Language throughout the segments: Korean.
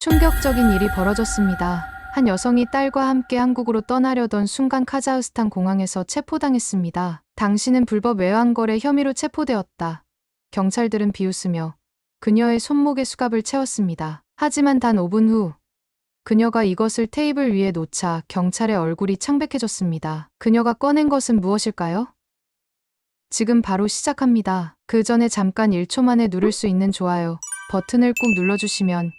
충격적인 일이 벌어졌습니다. 한 여성이 딸과 함께 한국으로 떠나려던 순간 카자흐스탄 공항에서 체포당했습니다. 당신은 불법 외환거래 혐의로 체포되었다. 경찰들은 비웃으며 그녀의 손목에 수갑을 채웠습니다. 하지만 단 5분 후 그녀가 이것을 테이블 위에 놓자 경찰의 얼굴이 창백해졌습니다. 그녀가 꺼낸 것은 무엇일까요? 지금 바로 시작합니다. 그 전에 잠깐 1초 만에 누를 수 있는 좋아요 버튼을 꾹 눌러주시면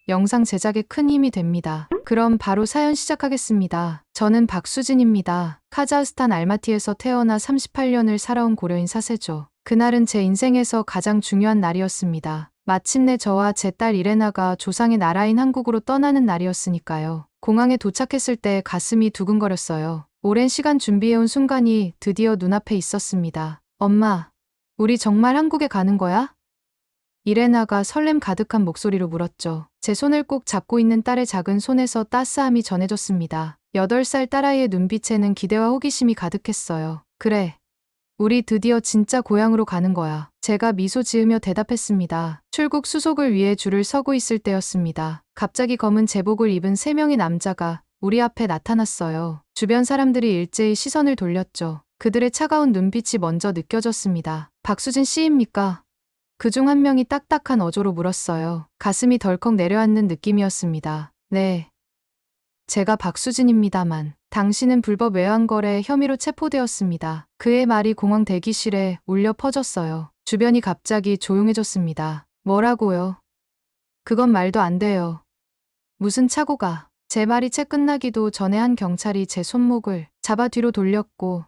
영상 제작에 큰 힘이 됩니다. 그럼 바로 사연 시작하겠습니다. 저는 박수진입니다. 카자흐스탄 알마티에서 태어나 38년을 살아온 고려인 4세죠. 그날은 제 인생에서 가장 중요한 날이었습니다. 마침내 저와 제 딸 이레나가 조상의 나라인 한국으로 떠나는 날이었으니까요. 공항에 도착했을 때 가슴이 두근거렸어요. 오랜 시간 준비해온 순간이 드디어 눈앞에 있었습니다. 엄마, 우리 정말 한국에 가는 거야? 이레나가 설렘 가득한 목소리로 물었죠. 제 손을 꼭 잡고 있는 딸의 작은 손에서 따스함이 전해졌습니다. 8살 딸아이의 눈빛에는 기대와 호기심이 가득했어요. 그래. 우리 드디어 진짜 고향으로 가는 거야. 제가 미소 지으며 대답했습니다. 출국 수속을 위해 줄을 서고 있을 때였습니다. 갑자기 검은 제복을 입은 3명의 남자가 우리 앞에 나타났어요. 주변 사람들이 일제히 시선을 돌렸죠. 그들의 차가운 눈빛이 먼저 느껴졌습니다. 박수진 씨입니까? 그중 한 명이 딱딱한 어조로 물었어요. 가슴이 덜컥 내려앉는 느낌이었습니다. 네. 제가 박수진입니다만 당신은 불법 외환거래 혐의로 체포되었습니다. 그의 말이 공항 대기실에 울려 퍼졌어요. 주변이 갑자기 조용해졌습니다. 뭐라고요? 그건 말도 안 돼요. 무슨 착오가? 제 말이 채 끝나기도 전에 한 경찰이 제 손목을 잡아 뒤로 돌렸고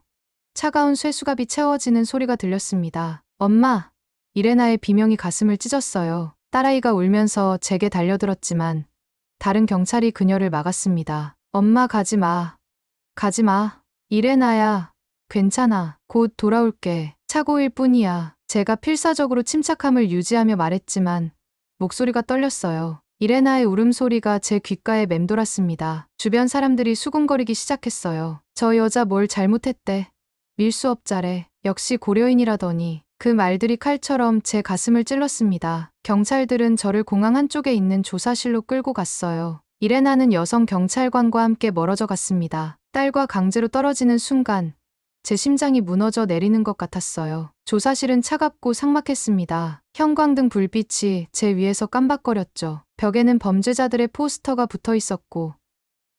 차가운 쇠수갑이 채워지는 소리가 들렸습니다. 엄마! 이레나의 비명이 가슴을 찢었어요. 딸아이가 울면서 제게 달려들었지만 다른 경찰이 그녀를 막았습니다. 엄마 가지 마. 가지 마. 이레나야. 괜찮아. 곧 돌아올게. 착오일 뿐이야. 제가 필사적으로 침착함을 유지하며 말했지만 목소리가 떨렸어요. 이레나의 울음소리가 제 귓가에 맴돌았습니다. 주변 사람들이 수군거리기 시작했어요. 저 여자 뭘 잘못했대. 밀수업자래. 역시 고려인이라더니. 그 말들이 칼처럼 제 가슴을 찔렀습니다. 경찰들은 저를 공항 한쪽에 있는 조사실로 끌고 갔어요. 이레나는 여성 경찰관과 함께 멀어져 갔습니다. 딸과 강제로 떨어지는 순간 제 심장이 무너져 내리는 것 같았어요. 조사실은 차갑고 삭막했습니다. 형광등 불빛이 제 위에서 깜박거렸죠. 벽에는 범죄자들의 포스터가 붙어 있었고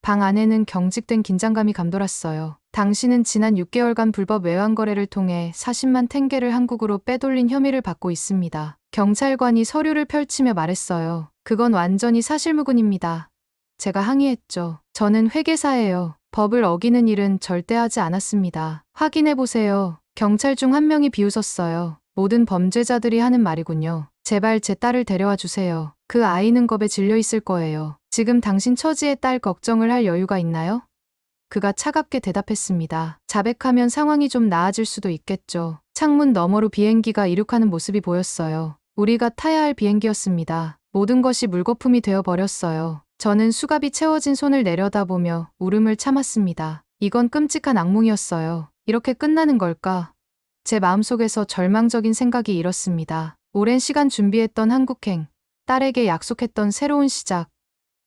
방 안에는 경직된 긴장감이 감돌았어요. 당신은 지난 6개월간 불법 외환거래를 통해 40만 탱게를 한국으로 빼돌린 혐의를 받고 있습니다. 경찰관이 서류를 펼치며 말했어요. 그건 완전히 사실무근입니다. 제가 항의했죠. 저는 회계사예요. 법을 어기는 일은 절대 하지 않았습니다. 확인해보세요. 경찰 중 한 명이 비웃었어요. 모든 범죄자들이 하는 말이군요. 제발 제 딸을 데려와 주세요. 그 아이는 겁에 질려 있을 거예요. 지금 당신 처지의 딸 걱정을 할 여유가 있나요? 그가 차갑게 대답했습니다. 자백하면 상황이 좀 나아질 수도 있겠죠. 창문 너머로 비행기가 이륙하는 모습이 보였어요. 우리가 타야 할 비행기였습니다. 모든 것이 물거품이 되어버렸어요. 저는 수갑이 채워진 손을 내려다보며 울음을 참았습니다. 이건 끔찍한 악몽이었어요. 이렇게 끝나는 걸까? 제 마음속에서 절망적인 생각이 일었습니다. 오랜 시간 준비했던 한국행, 딸에게 약속했던 새로운 시작,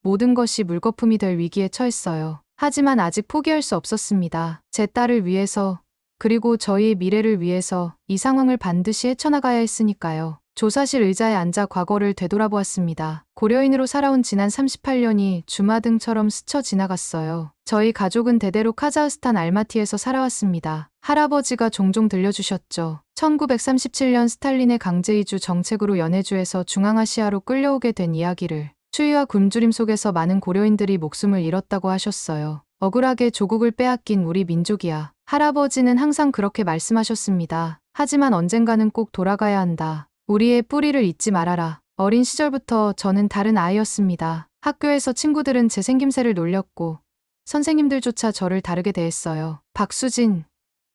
모든 것이 물거품이 될 위기에 처했어요. 하지만 아직 포기할 수 없었습니다. 제 딸을 위해서, 그리고 저희의 미래를 위해서 이 상황을 반드시 헤쳐나가야 했으니까요. 조사실 의자에 앉아 과거를 되돌아보았습니다. 고려인으로 살아온 지난 38년이 주마등처럼 스쳐 지나갔어요. 저희 가족은 대대로 카자흐스탄 알마티에서 살아왔습니다. 할아버지가 종종 들려주셨죠. 1937년 스탈린의 강제이주 정책으로 연해주에서 중앙아시아로 끌려오게 된 이야기를. 추위와 굶주림 속에서 많은 고려인들이 목숨을 잃었다고 하셨어요. 억울하게 조국을 빼앗긴 우리 민족이야. 할아버지는 항상 그렇게 말씀하셨습니다. 하지만 언젠가는 꼭 돌아가야 한다. 우리의 뿌리를 잊지 말아라. 어린 시절부터 저는 다른 아이였습니다. 학교에서 친구들은 제 생김새를 놀렸고 선생님들조차 저를 다르게 대했어요. 박수진,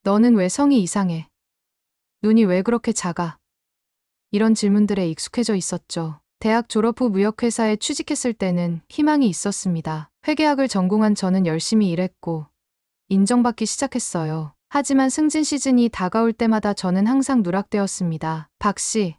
너는 왜 성이 이상해? 눈이 왜 그렇게 작아? 이런 질문들에 익숙해져 있었죠. 대학 졸업 후 무역회사에 취직했을 때는 희망이 있었습니다. 회계학을 전공한 저는 열심히 일했고 인정받기 시작했어요. 하지만 승진 시즌이 다가올 때마다 저는 항상 누락되었습니다. 박 씨,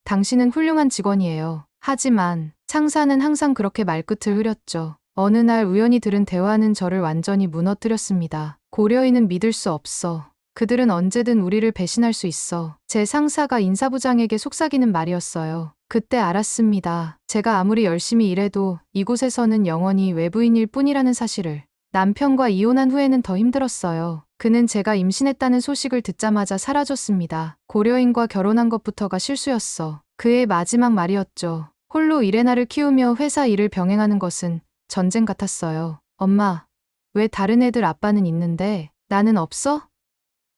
당신은 훌륭한 직원이에요. 하지만 상사는 항상 그렇게 말끝을 흐렸죠. 어느 날 우연히 들은 대화는 저를 완전히 무너뜨렸습니다. 고려인은 믿을 수 없어. 그들은 언제든 우리를 배신할 수 있어. 제 상사가 인사부장에게 속삭이는 말이었어요. 그때 알았습니다. 제가 아무리 열심히 일해도 이곳에서는 영원히 외부인일 뿐이라는 사실을. 남편과 이혼한 후에는 더 힘들었어요. 그는 제가 임신했다는 소식을 듣자마자 사라졌습니다. 고려인과 결혼한 것부터가 실수였어. 그의 마지막 말이었죠. 홀로 이레나를 키우며 회사 일을 병행하는 것은 전쟁 같았어요. 엄마, 왜 다른 애들 아빠는 있는데 나는 없어?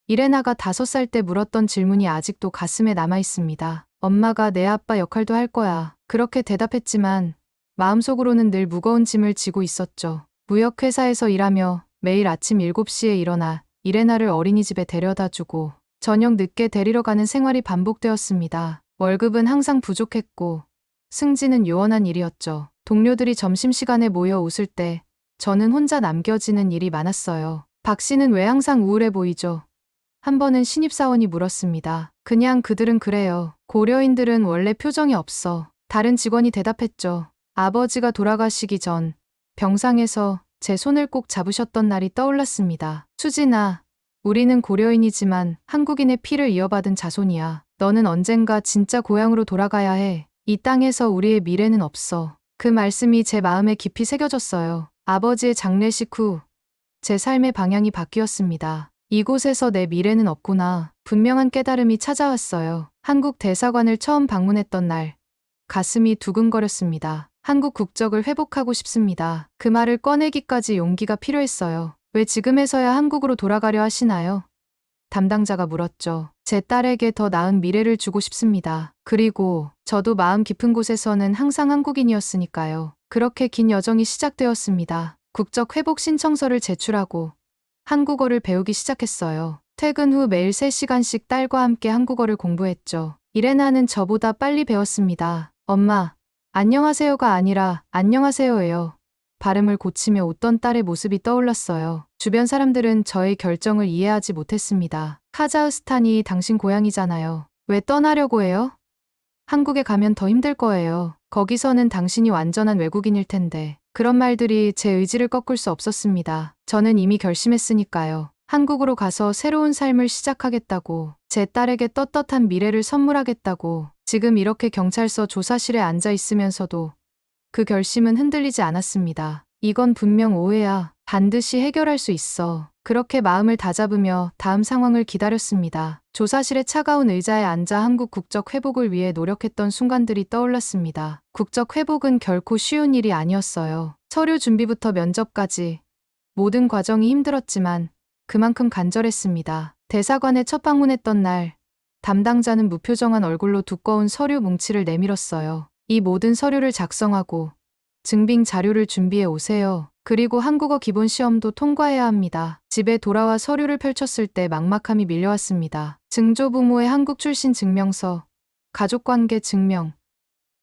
이레나가 5살 때 물었던 질문이 아직도 가슴에 남아 있습니다. 엄마가 내 아빠 역할도 할 거야. 그렇게 대답했지만 마음속으로는 늘 무거운 짐을 지고 있었죠. 무역회사에서 일하며 매일 아침 7시에 일어나 이레나를 어린이집에 데려다 주고 저녁 늦게 데리러 가는 생활이 반복되었습니다. 월급은 항상 부족했고 승진은 요원한 일이었죠. 동료들이 점심시간에 모여 웃을 때 저는 혼자 남겨지는 일이 많았어요. 박 씨는 왜 항상 우울해 보이죠? 한 번은 신입사원이 물었습니다. 그냥 그들은 그래요. 고려인들은 원래 표정이 없어. 다른 직원이 대답했죠. 아버지가 돌아가시기 전 병상에서 제 손을 꼭 잡으셨던 날이 떠올랐습니다. 수진아, 우리는 고려인이지만 한국인의 피를 이어받은 자손이야. 너는 언젠가 진짜 고향으로 돌아가야 해. 이 땅에서 우리의 미래는 없어. 그 말씀이 제 마음에 깊이 새겨졌어요. 아버지의 장례식 후 제 삶의 방향이 바뀌었습니다. 이곳에서 내 미래는 없구나. 분명한 깨달음이 찾아왔어요. 한국 대사관을 처음 방문했던 날, 가슴이 두근거렸습니다. 한국 국적을 회복하고 싶습니다. 그 말을 꺼내기까지 용기가 필요했어요. 왜 지금에서야 한국으로 돌아가려 하시나요? 담당자가 물었죠. 제 딸에게 더 나은 미래를 주고 싶습니다. 그리고 저도 마음 깊은 곳에서는 항상 한국인이었으니까요. 그렇게 긴 여정이 시작되었습니다. 국적 회복 신청서를 제출하고 한국어를 배우기 시작했어요. 퇴근 후 매일 3시간씩 딸과 함께 한국어를 공부했죠. 이레나는 저보다 빨리 배웠습니다. 엄마, 안녕하세요가 아니라 안녕하세요예요. 발음을 고치며 웃던 딸의 모습이 떠올랐어요. 주변 사람들은 저의 결정을 이해하지 못했습니다. 카자흐스탄이 당신 고향이잖아요. 왜 떠나려고 해요? 한국에 가면 더 힘들 거예요. 거기서는 당신이 완전한 외국인일 텐데. 그런 말들이 제 의지를 꺾을 수 없었습니다. 저는 이미 결심했으니까요. 한국으로 가서 새로운 삶을 시작하겠다고, 제 딸에게 떳떳한 미래를 선물하겠다고. 지금 이렇게 경찰서 조사실에 앉아 있으면서도 그 결심은 흔들리지 않았습니다. 이건 분명 오해야. 반드시 해결할 수 있어. 그렇게 마음을 다잡으며 다음 상황을 기다렸습니다. 조사실의 차가운 의자에 앉아 한국 국적 회복을 위해 노력했던 순간들이 떠올랐습니다. 국적 회복은 결코 쉬운 일이 아니었어요. 서류 준비부터 면접까지 모든 과정이 힘들었지만 그만큼 간절했습니다. 대사관에 첫 방문했던 날, 담당자는 무표정한 얼굴로 두꺼운 서류 뭉치를 내밀었어요. 이 모든 서류를 작성하고 증빙 자료를 준비해 오세요. 그리고 한국어 기본 시험도 통과해야 합니다. 집에 돌아와 서류를 펼쳤을 때 막막함이 밀려왔습니다. 증조부모의 한국 출신 증명서, 가족관계 증명,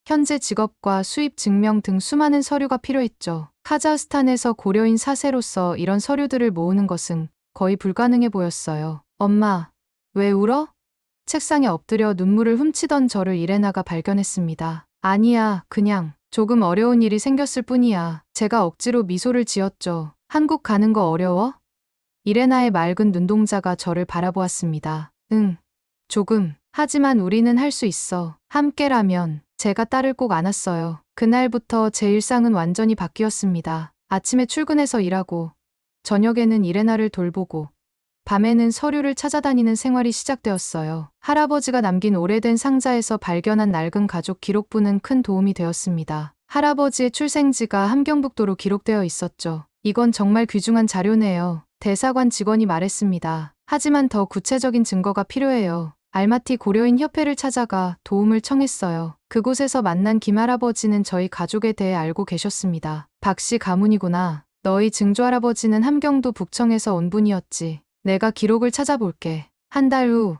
현재 직업과 수입 증명 등 수많은 서류가 필요했죠. 카자흐스탄에서 고려인 사세로서 이런 서류들을 모으는 것은 거의 불가능해 보였어요. 엄마, 왜 울어? 책상에 엎드려 눈물을 훔치던 저를 이레나가 발견했습니다. 아니야, 그냥 조금 어려운 일이 생겼을 뿐이야. 제가 억지로 미소를 지었죠. 한국 가는 거 어려워? 이레나의 맑은 눈동자가 저를 바라보았습니다. 응, 조금. 하지만 우리는 할 수 있어. 함께라면. 제가 딸을 꼭 안았어요. 그날부터 제 일상은 완전히 바뀌었습니다. 아침에 출근해서 일하고, 저녁에는 이레나를 돌보고, 밤에는 서류를 찾아다니는 생활이 시작되었어요. 할아버지가 남긴 오래된 상자에서 발견한 낡은 가족 기록부는 큰 도움이 되었습니다. 할아버지의 출생지가 함경북도로 기록되어 있었죠. 이건 정말 귀중한 자료네요. 대사관 직원이 말했습니다. 하지만 더 구체적인 증거가 필요해요. 알마티 고려인 협회를 찾아가 도움을 청했어요. 그곳에서 만난 김할아버지는 저희 가족에 대해 알고 계셨습니다. 박씨 가문이구나. 너희 증조할아버지는 함경도 북청에서 온 분이었지. 내가 기록을 찾아볼게. 한 달 후,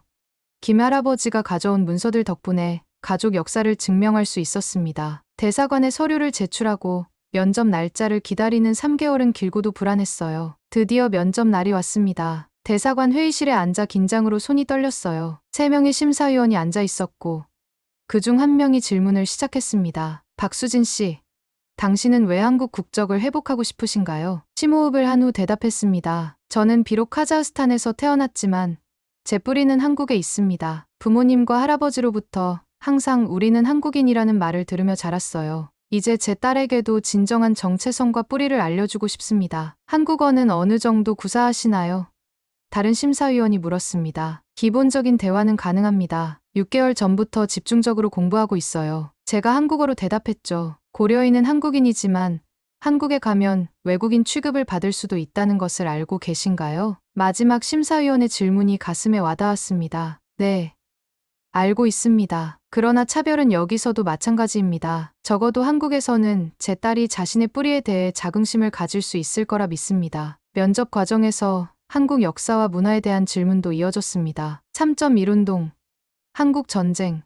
김할아버지가 가져온 문서들 덕분에 가족 역사를 증명할 수 있었습니다. 대사관에 서류를 제출하고 면접 날짜를 기다리는 3개월은 길고도 불안했어요. 드디어 면접 날이 왔습니다. 대사관 회의실에 앉아 긴장으로 손이 떨렸어요. 3명의 심사위원이 앉아 있었고 그중 한 명이 질문을 시작했습니다. 박수진 씨, 당신은 왜 한국 국적을 회복하고 싶으신가요? 심호흡을 한 후 대답했습니다. 저는 비록 카자흐스탄에서 태어났지만 제 뿌리는 한국에 있습니다. 부모님과 할아버지로부터 항상 우리는 한국인이라는 말을 들으며 자랐어요. 이제 제 딸에게도 진정한 정체성과 뿌리를 알려주고 싶습니다. 한국어는 어느 정도 구사하시나요? 다른 심사위원이 물었습니다. 기본적인 대화는 가능합니다. 6개월 전부터 집중적으로 공부하고 있어요. 제가 한국어로 대답했죠. 고려인은 한국인이지만 한국에 가면 외국인 취급을 받을 수도 있다는 것을 알고 계신가요? 마지막 심사위원의 질문이 가슴에 와닿았습니다. 네, 알고 있습니다. 그러나 차별은 여기서도 마찬가지입니다. 적어도 한국에서는 제 딸이 자신의 뿌리에 대해 자긍심을 가질 수 있을 거라 믿습니다. 면접 과정에서 한국 역사와 문화에 대한 질문도 이어졌습니다. 3.1운동, 한국 전쟁,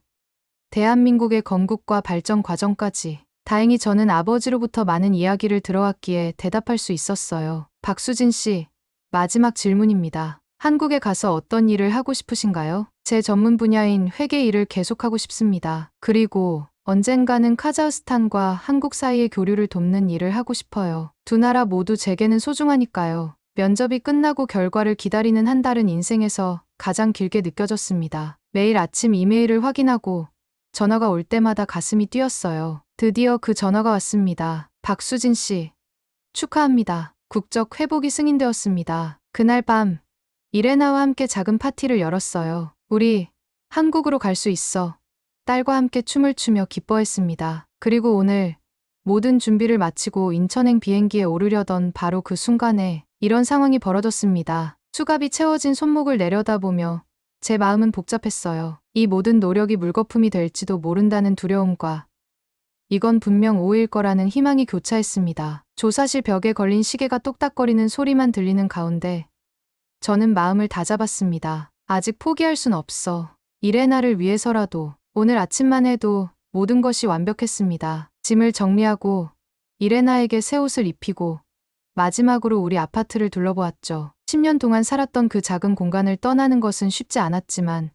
대한민국의 건국과 발전 과정까지. 다행히 저는 아버지로부터 많은 이야기를 들어왔기에 대답할 수 있었어요. 박수진 씨, 마지막 질문입니다. 한국에 가서 어떤 일을 하고 싶으신가요? 제 전문 분야인 회계 일을 계속하고 싶습니다. 그리고 언젠가는 카자흐스탄과 한국 사이의 교류를 돕는 일을 하고 싶어요. 두 나라 모두 제게는 소중하니까요. 면접이 끝나고 결과를 기다리는 한 달은 인생에서 가장 길게 느껴졌습니다. 매일 아침 이메일을 확인하고 전화가 올 때마다 가슴이 뛰었어요. 드디어 그 전화가 왔습니다. 박수진 씨, 축하합니다. 국적 회복이 승인되었습니다. 그날 밤, 이레나와 함께 작은 파티를 열었어요. 우리 한국으로 갈 수 있어. 딸과 함께 춤을 추며 기뻐했습니다. 그리고 오늘 모든 준비를 마치고 인천행 비행기에 오르려던 바로 그 순간에 이런 상황이 벌어졌습니다. 수갑이 채워진 손목을 내려다보며 제 마음은 복잡했어요. 이 모든 노력이 물거품이 될지도 모른다는 두려움과 이건 분명 오해일 거라는 희망이 교차했습니다. 조사실 벽에 걸린 시계가 똑딱거리는 소리만 들리는 가운데 저는 마음을 다잡았습니다. 아직 포기할 순 없어. 이레나를 위해서라도. 오늘 아침만 해도 모든 것이 완벽했습니다. 짐을 정리하고 이레나에게 새 옷을 입히고 마지막으로 우리 아파트를 둘러보았죠. 10년 동안 살았던 그 작은 공간을 떠나는 것은 쉽지 않았지만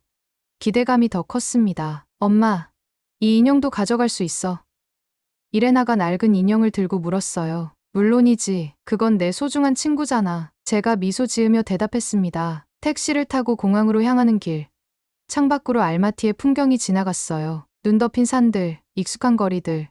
기대감이 더 컸습니다. 엄마, 이 인형도 가져갈 수 있어. 이레나가 낡은 인형을 들고 물었어요. 물론이지. 그건 내 소중한 친구잖아. 제가 미소 지으며 대답했습니다. 택시를 타고 공항으로 향하는 길. 창밖으로 알마티의 풍경이 지나갔어요. 눈 덮인 산들, 익숙한 거리들.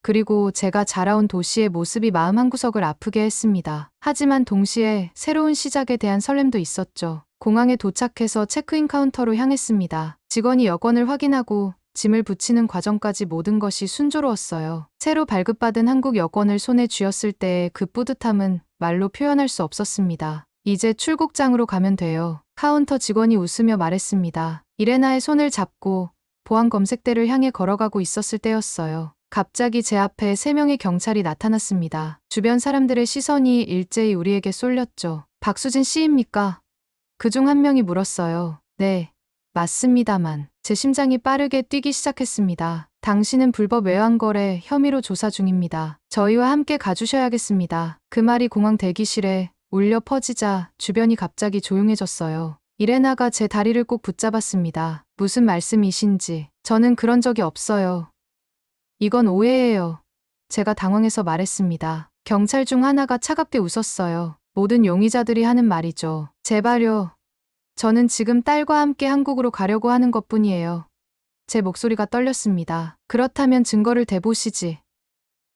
그리고 제가 자라온 도시의 모습이 마음 한구석을 아프게 했습니다. 하지만 동시에 새로운 시작에 대한 설렘도 있었죠. 공항에 도착해서 체크인 카운터로 향했습니다. 직원이 여권을 확인하고 짐을 붙이는 과정까지 모든 것이 순조로웠어요. 새로 발급받은 한국 여권을 손에 쥐었을 때의 그 뿌듯함은 말로 표현할 수 없었습니다. 이제 출국장으로 가면 돼요. 카운터 직원이 웃으며 말했습니다. 이레나의 손을 잡고 보안 검색대를 향해 걸어가고 있었을 때였어요. 갑자기 제 앞에 3명의 경찰이 나타났습니다. 주변 사람들의 시선이 일제히 우리에게 쏠렸죠. 박수진 씨입니까? 그중 한 명이 물었어요. 네, 맞습니다만. 제 심장이 빠르게 뛰기 시작했습니다. 당신은 불법 외환거래 혐의로 조사 중입니다. 저희와 함께 가주셔야겠습니다. 그 말이 공항 대기실에 울려 퍼지자 주변이 갑자기 조용해졌어요. 이레나가 제 다리를 꼭 붙잡았습니다. 무슨 말씀이신지. 저는 그런 적이 없어요. 이건 오해예요. 제가 당황해서 말했습니다. 경찰 중 하나가 차갑게 웃었어요. 모든 용의자들이 하는 말이죠. 제발요. 저는 지금 딸과 함께 한국으로 가려고 하는 것뿐이에요. 제 목소리가 떨렸습니다. 그렇다면 증거를 대보시지.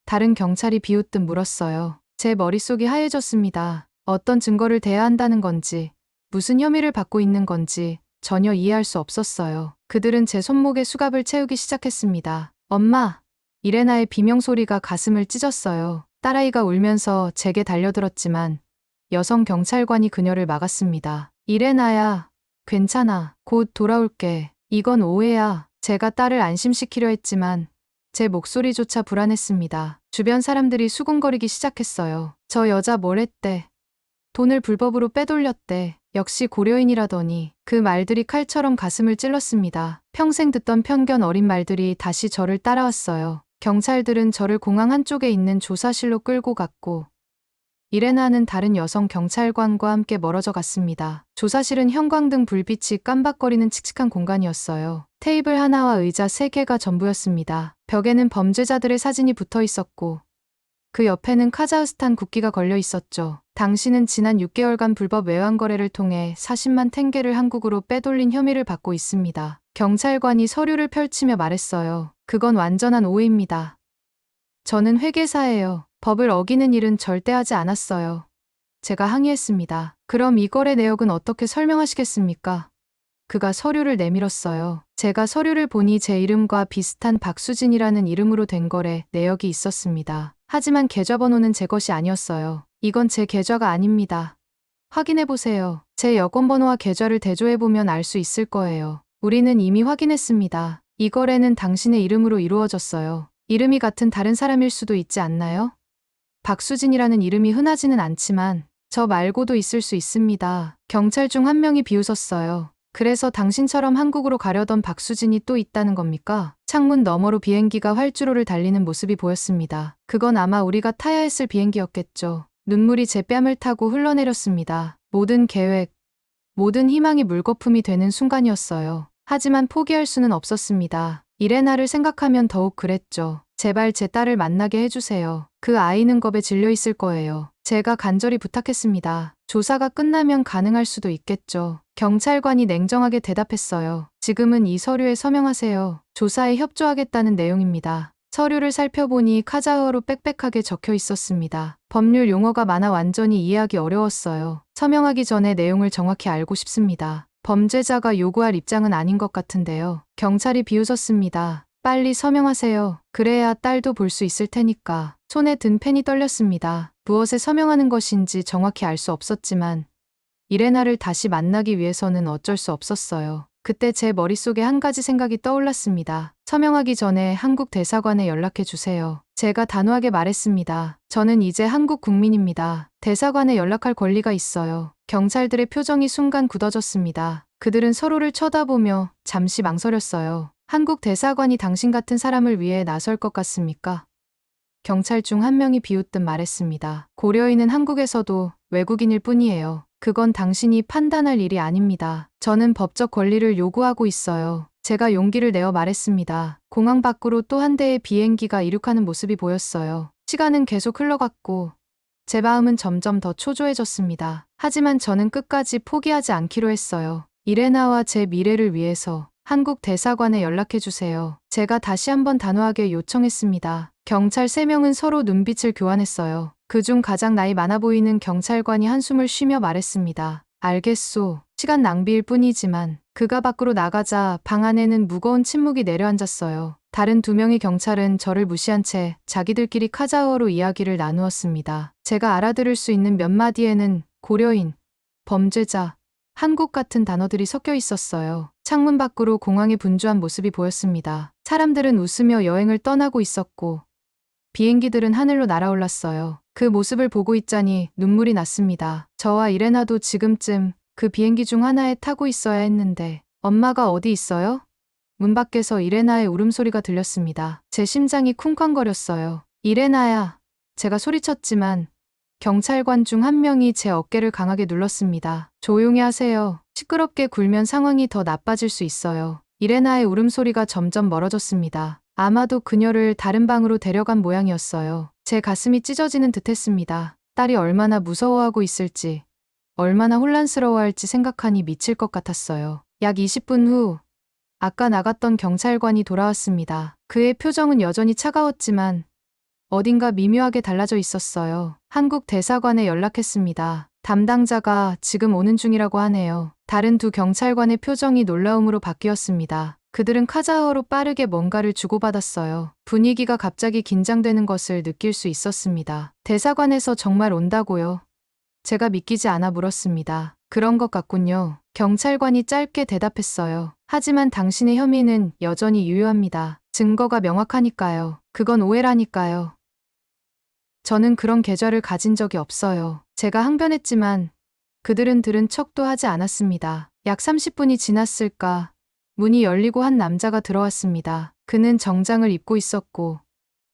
다른 경찰이 비웃듯 물었어요. 제 머릿속이 하얘졌습니다. 어떤 증거를 대야 한다는 건지, 무슨 혐의를 받고 있는 건지 전혀 이해할 수 없었어요. 그들은 제 손목에 수갑을 채우기 시작했습니다. 엄마! 이레나의 비명소리가 가슴을 찢었어요. 딸아이가 울면서 제게 달려들었지만 여성 경찰관이 그녀를 막았습니다. 이레나야, 괜찮아. 곧 돌아올게. 이건 오해야. 제가 딸을 안심시키려 했지만 제 목소리조차 불안했습니다. 주변 사람들이 수군거리기 시작했어요. 저 여자 뭘 했대. 돈을 불법으로 빼돌렸대. 역시 고려인이라더니. 그 말들이 칼처럼 가슴을 찔렀습니다. 평생 듣던 편견 어린 말들이 다시 저를 따라왔어요. 경찰들은 저를 공항 한쪽에 있는 조사실로 끌고 갔고 이레나는 다른 여성 경찰관과 함께 멀어져 갔습니다. 조사실은 형광등 불빛이 깜박거리는 칙칙한 공간이었어요. 테이블 하나와 의자 3개가 전부였습니다. 벽에는 범죄자들의 사진이 붙어 있었고 그 옆에는 카자흐스탄 국기가 걸려 있었죠. 당신은 지난 6개월간 불법 외환 거래를 통해 40만 탱게를 한국으로 빼돌린 혐의를 받고 있습니다. 경찰관이 서류를 펼치며 말했어요. 그건 완전한 오해입니다. 저는 회계사예요. 법을 어기는 일은 절대 하지 않았어요. 제가 항의했습니다. 그럼 이 거래 내역은 어떻게 설명하시겠습니까? 그가 서류를 내밀었어요. 제가 서류를 보니 제 이름과 비슷한 박수진이라는 이름으로 된 거래 내역이 있었습니다. 하지만 계좌번호는 제 것이 아니었어요. 이건 제 계좌가 아닙니다. 확인해보세요. 제 여권번호와 계좌를 대조해보면 알 수 있을 거예요. 우리는 이미 확인했습니다. 이 거래는 당신의 이름으로 이루어졌어요. 이름이 같은 다른 사람일 수도 있지 않나요? 박수진이라는 이름이 흔하지는 않지만 저 말고도 있을 수 있습니다. 경찰 중 한 명이 비웃었어요. 그래서 당신처럼 한국으로 가려던 박수진이 또 있다는 겁니까? 창문 너머로 비행기가 활주로를 달리는 모습이 보였습니다. 그건 아마 우리가 타야 했을 비행기였겠죠. 눈물이 제 뺨을 타고 흘러내렸습니다. 모든 계획, 모든 희망이 물거품이 되는 순간이었어요. 하지만 포기할 수는 없었습니다. 이레나를 생각하면 더욱 그랬죠. 제발 제 딸을 만나게 해주세요. 그 아이는 겁에 질려 있을 거예요. 제가 간절히 부탁했습니다. 조사가 끝나면 가능할 수도 있겠죠. 경찰관이 냉정하게 대답했어요. 지금은 이 서류에 서명하세요. 조사에 협조하겠다는 내용입니다. 서류를 살펴보니 카자흐어로 빽빽하게 적혀 있었습니다. 법률 용어가 많아 완전히 이해하기 어려웠어요. 서명하기 전에 내용을 정확히 알고 싶습니다. 범죄자가 요구할 입장은 아닌 것 같은데요. 경찰이 비웃었습니다. 빨리 서명하세요. 그래야 딸도 볼 수 있을 테니까. 손에 든 펜이 떨렸습니다. 무엇에 서명하는 것인지 정확히 알 수 없었지만 이레나를 다시 만나기 위해서는 어쩔 수 없었어요. 그때 제 머릿속에 한 가지 생각이 떠올랐습니다. 서명하기 전에 한국 대사관에 연락해 주세요. 제가 단호하게 말했습니다. 저는 이제 한국 국민입니다. 대사관에 연락할 권리가 있어요. 경찰들의 표정이 순간 굳어졌습니다. 그들은 서로를 쳐다보며 잠시 망설였어요. 한국 대사관이 당신 같은 사람을 위해 나설 것 같습니까? 경찰 중 한 명이 비웃듯 말했습니다. 고려인은 한국에서도 외국인일 뿐이에요. 그건 당신이 판단할 일이 아닙니다. 저는 법적 권리를 요구하고 있어요. 제가 용기를 내어 말했습니다. 공항 밖으로 또 한 대의 비행기가 이륙하는 모습이 보였어요. 시간은 계속 흘러갔고 제 마음은 점점 더 초조해졌습니다. 하지만 저는 끝까지 포기하지 않기로 했어요. 이레나와 제 미래를 위해서 한국 대사관에 연락해주세요. 제가 다시 한번 단호하게 요청했습니다. 경찰 3명은 서로 눈빛을 교환했어요. 그중 가장 나이 많아 보이는 경찰관이 한숨을 쉬며 말했습니다. 알겠소. 시간 낭비일 뿐이지만. 그가 밖으로 나가자 방 안에는 무거운 침묵이 내려앉았어요. 다른 2명의 경찰은 저를 무시한 채 자기들끼리 카자흐어로 이야기를 나누었습니다. 제가 알아들을 수 있는 몇 마디에는 고려인, 범죄자, 한국 같은 단어들이 섞여 있었어요. 창문 밖으로 공항의 분주한 모습이 보였습니다. 사람들은 웃으며 여행을 떠나고 있었고 비행기들은 하늘로 날아올랐어요. 그 모습을 보고 있자니 눈물이 났습니다. 저와 이레나도 지금쯤 그 비행기 중 하나에 타고 있어야 했는데 엄마가 어디 있어요? 문 밖에서 이레나의 울음소리가 들렸습니다. 제 심장이 쿵쾅거렸어요. 이레나야. 제가 소리쳤지만 경찰관 중 한 명이 제 어깨를 강하게 눌렀습니다. 조용히 하세요. 시끄럽게 굴면 상황이 더 나빠질 수 있어요. 이레나의 울음소리가 점점 멀어졌습니다. 아마도 그녀를 다른 방으로 데려간 모양이었어요. 제 가슴이 찢어지는 듯했습니다. 딸이 얼마나 무서워하고 있을지, 얼마나 혼란스러워할지 생각하니 미칠 것 같았어요. 약 20분 후, 아까 나갔던 경찰관이 돌아왔습니다. 그의 표정은 여전히 차가웠지만 어딘가 미묘하게 달라져 있었어요. 한국 대사관에 연락했습니다. 담당자가 지금 오는 중이라고 하네요. 다른 2 경찰관의 표정이 놀라움으로 바뀌었습니다. 그들은 카자흐어로 빠르게 뭔가를 주고받았어요. 분위기가 갑자기 긴장되는 것을 느낄 수 있었습니다. 대사관에서 정말 온다고요? 제가 믿기지 않아 물었습니다. 그런 것 같군요. 경찰관이 짧게 대답했어요. 하지만 당신의 혐의는 여전히 유효합니다. 증거가 명확하니까요. 그건 오해라니까요. 저는 그런 계좌를 가진 적이 없어요. 제가 항변했지만 그들은 들은 척도 하지 않았습니다. 약 30분이 지났을까 문이 열리고 한 남자가 들어왔습니다. 그는 정장을 입고 있었고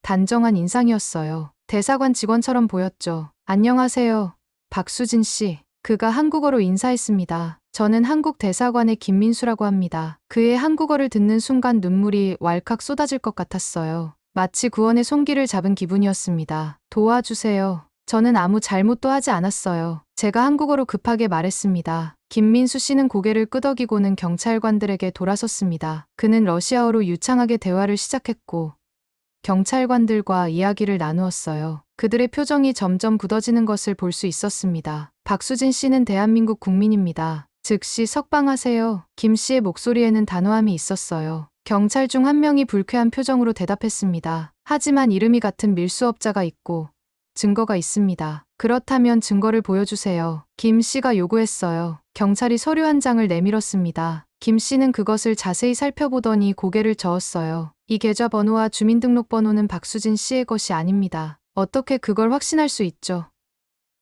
단정한 인상이었어요. 대사관 직원처럼 보였죠. 안녕하세요. 박수진 씨. 그가 한국어로 인사했습니다. 저는 한국 대사관의 김민수라고 합니다. 그의 한국어를 듣는 순간 눈물이 왈칵 쏟아질 것 같았어요. 마치 구원의 손길을 잡은 기분이었습니다. 도와주세요. 저는 아무 잘못도 하지 않았어요. 제가 한국어로 급하게 말했습니다. 김민수 씨는 고개를 끄덕이고는 경찰관들에게 돌아섰습니다. 그는 러시아어로 유창하게 대화를 시작했고 경찰관들과 이야기를 나누었어요. 그들의 표정이 점점 굳어지는 것을 볼 수 있었습니다. 박수진 씨는 대한민국 국민입니다. 즉시 석방하세요. 김 씨의 목소리에는 단호함이 있었어요. 경찰 중 한 명이 불쾌한 표정으로 대답했습니다. 하지만 이름이 같은 밀수업자가 있고 증거가 있습니다. 그렇다면 증거를 보여주세요. 김 씨가 요구했어요. 경찰이 서류 한 장을 내밀었습니다. 김 씨는 그것을 자세히 살펴보더니 고개를 저었어요. 이 계좌번호와 주민등록번호는 박수진 씨의 것이 아닙니다. 어떻게 그걸 확신할 수 있죠?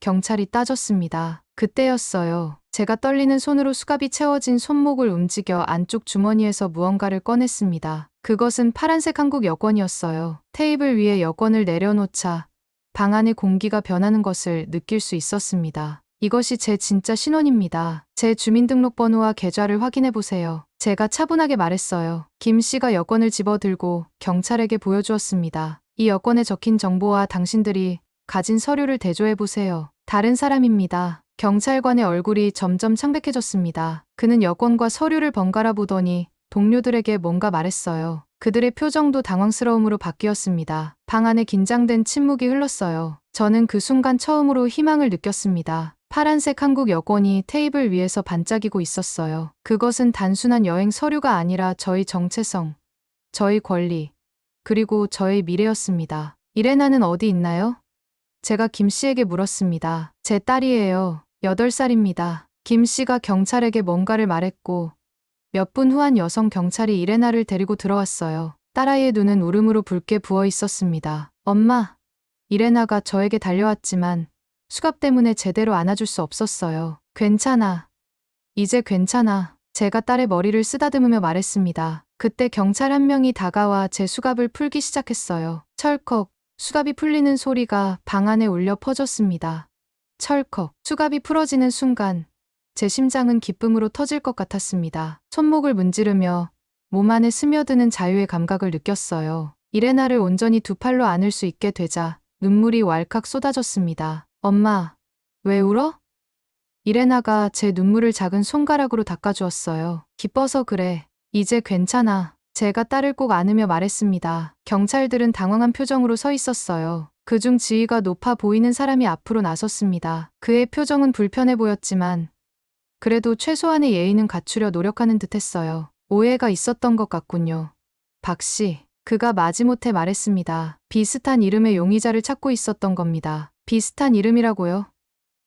경찰이 따졌습니다. 그때였어요. 제가 떨리는 손으로 수갑이 채워진 손목을 움직여 안쪽 주머니에서 무언가를 꺼냈습니다. 그것은 파란색 한국 여권이었어요. 테이블 위에 여권을 내려놓자 방 안의 공기가 변하는 것을 느낄 수 있었습니다. 이것이 제 진짜 신원입니다. 제 주민등록번호와 계좌를 확인해 보세요. 제가 차분하게 말했어요. 김 씨가 여권을 집어들고 경찰에게 보여주었습니다. 이 여권에 적힌 정보와 당신들이 가진 서류를 대조해 보세요. 다른 사람입니다. 경찰관의 얼굴이 점점 창백해졌습니다. 그는 여권과 서류를 번갈아 보더니 동료들에게 뭔가 말했어요. 그들의 표정도 당황스러움으로 바뀌었습니다. 방 안에 긴장된 침묵이 흘렀어요. 저는 그 순간 처음으로 희망을 느꼈습니다. 파란색 한국 여권이 테이블 위에서 반짝이고 있었어요. 그것은 단순한 여행 서류가 아니라 저의 정체성, 저의 권리, 그리고 저의 미래였습니다. 이레나는 어디 있나요? 제가 김 씨에게 물었습니다. 제 딸이에요. 8살입니다. 김 씨가 경찰에게 뭔가를 말했고 몇 분 후 한 여성 경찰이 이레나를 데리고 들어왔어요. 딸아이의 눈은 울음으로 붉게 부어 있었습니다. 엄마, 이레나가 저에게 달려왔지만 수갑 때문에 제대로 안아줄 수 없었어요. 괜찮아. 이제 괜찮아. 제가 딸의 머리를 쓰다듬으며 말했습니다. 그때 경찰 한 명이 다가와 제 수갑을 풀기 시작했어요. 철컥, 수갑이 풀리는 소리가 방 안에 울려 퍼졌습니다. 철컥, 수갑이 풀어지는 순간 제 심장은 기쁨으로 터질 것 같았습니다. 손목을 문지르며 몸 안에 스며드는 자유의 감각을 느꼈어요. 이레나를 온전히 두 팔로 안을 수 있게 되자 눈물이 왈칵 쏟아졌습니다. 엄마, 왜 울어? 이레나가 제 눈물을 작은 손가락으로 닦아주었어요. 기뻐서 그래. 이제 괜찮아. 제가 딸을 꼭 안으며 말했습니다. 경찰들은 당황한 표정으로 서 있었어요. 그중 지위가 높아 보이는 사람이 앞으로 나섰습니다. 그의 표정은 불편해 보였지만 그래도 최소한의 예의는 갖추려 노력하는 듯했어요. 오해가 있었던 것 같군요. 박 씨, 그가 마지못해 말했습니다. 비슷한 이름의 용의자를 찾고 있었던 겁니다. 비슷한 이름이라고요?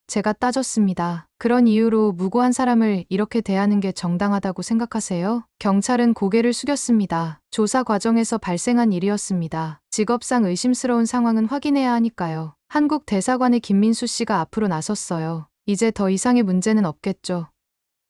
제가 따졌습니다. 그런 이유로 무고한 사람을 이렇게 대하는 게 정당하다고 생각하세요? 경찰은 고개를 숙였습니다. 조사 과정에서 발생한 일이었습니다. 직업상 의심스러운 상황은 확인해야 하니까요. 한국 대사관의 김민수 씨가 앞으로 나섰어요. 이제 더 이상의 문제는 없겠죠.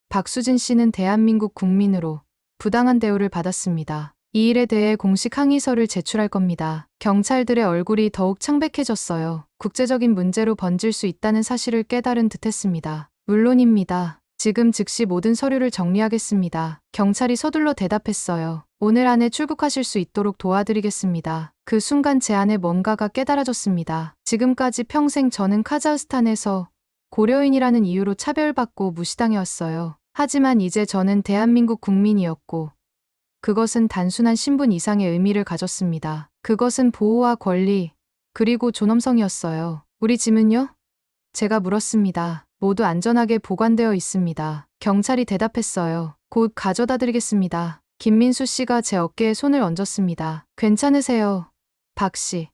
박수진 씨는 대한민국 국민으로 부당한 대우를 받았습니다. 이 일에 대해 공식 항의서를 제출할 겁니다. 경찰들의 얼굴이 더욱 창백해졌어요. 국제적인 문제로 번질 수 있다는 사실을 깨달은 듯했습니다. 물론입니다. 지금 즉시 모든 서류를 정리하겠습니다. 경찰이 서둘러 대답했어요. 오늘 안에 출국하실 수 있도록 도와드리겠습니다. 그 순간 제 안에 뭔가가 깨달아졌습니다. 지금까지 평생 저는 카자흐스탄에서 고려인이라는 이유로 차별받고 무시당해왔어요. 하지만 이제 저는 대한민국 국민이었고 그것은 단순한 신분 이상의 의미를 가졌습니다. 그것은 보호와 권리, 그리고 존엄성이었어요. 우리 짐은요? 제가 물었습니다. 모두 안전하게 보관되어 있습니다. 경찰이 대답했어요. 곧 가져다 드리겠습니다. 김민수 씨가 제 어깨에 손을 얹었습니다. 괜찮으세요, 박 씨?